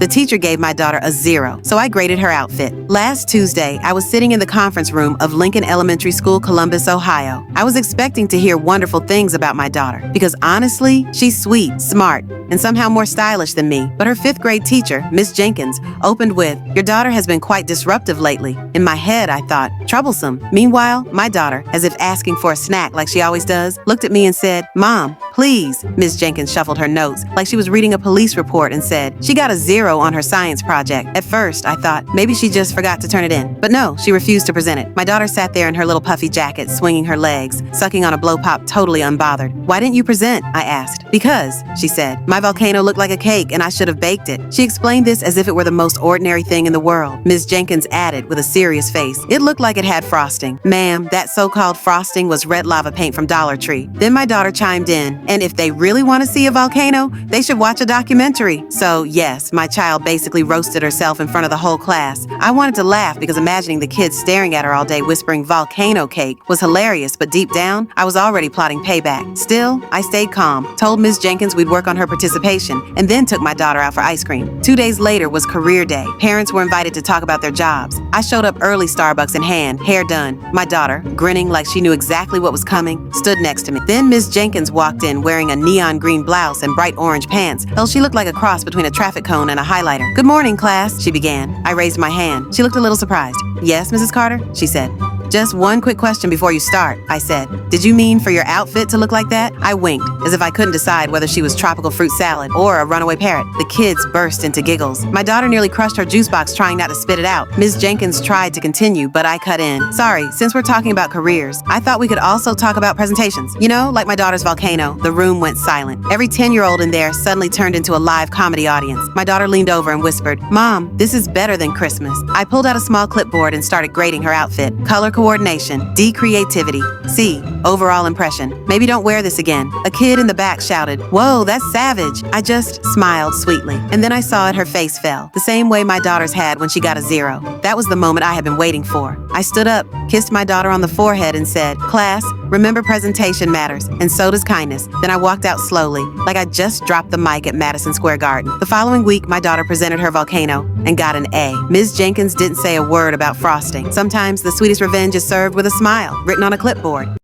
The teacher gave my daughter a 0, so I graded her outfit. Last Tuesday, I was sitting in the conference room of Lincoln Elementary School, Columbus, Ohio. I was expecting to hear wonderful things about my daughter because honestly, she's sweet, smart, and somehow more stylish than me. But her 5th grade teacher, Miss Jenkins, opened with, "Your daughter has been quite disruptive lately." In my head, I thought, troublesome. Meanwhile, my daughter, as if asking for a snack like she always does, looked at me and said, "Mom, please." Miss Jenkins shuffled her notes like she was reading a police report and said, "She got a 0 on her science project." At first, I thought maybe she just forgot to turn it in. But no, she refused to present it. My daughter sat there in her little puffy jacket, swinging her legs, sucking on a blow pop, totally unbothered. "Why didn't you present?" I asked. "Because," she said, "my volcano looked like a cake and I should have baked it." She explained this as if it were the most ordinary thing in the world. Ms. Jenkins added with a serious face, "It looked like it had frosting." Ma'am, that so-called frosting was red lava paint from Dollar Tree. Then my daughter chimed in, and if they really want to see a volcano, they should watch a documentary. So yes, my child basically roasted herself in front of the whole class. I wanted to laugh because imagining the kids staring at her all day whispering volcano cake was hilarious, but deep down, I was already plotting payback. Still, I stayed calm, told Ms. Jenkins we'd work on her participation, and then took my daughter out for ice cream. 2 days later was career day. Parents were invited to talk about their jobs. I showed up early, Starbucks in hand, hair done. My daughter, grinning like she knew exactly what was coming, stood next to me. Then Ms. Jenkins walked in wearing a neon green blouse and bright orange pants, though she looked like a cross between a traffic cone and a highlighter. "Good morning, class," she began. I raised my hand. She looked a little surprised. "Yes, Mrs. Carter?" she said. "Just one quick question before you start," I said. "Did you mean for your outfit to look like that?" I winked, as if I couldn't decide whether she was tropical fruit salad or a runaway parrot. The kids burst into giggles. My daughter nearly crushed her juice box trying not to spit it out. Ms. Jenkins tried to continue, but I cut in. "Sorry, since we're talking about careers, I thought we could also talk about presentations. You know, like my daughter's volcano." The room went silent. Every 10-year-old in there suddenly turned into a live comedy audience. My daughter leaned over and whispered, "Mom, this is better than Christmas." I pulled out a small clipboard and started grading her outfit. Color coordination, D, creativity, C, overall impression. "Maybe don't wear this again." A kid in the back shouted, "Whoa, that's savage." I just smiled sweetly, and then I saw it, her face fell, the same way my daughter's had when she got a 0. That was the moment I had been waiting for. I stood up, kissed my daughter on the forehead and said, "Class, remember presentation matters, and so does kindness." Then I walked out slowly, like I just dropped the mic at Madison Square Garden. The following week, my daughter presented her volcano and got an A. Ms. Jenkins didn't say a word about frosting. Sometimes the sweetest revenge is served with a smile, written on a clipboard.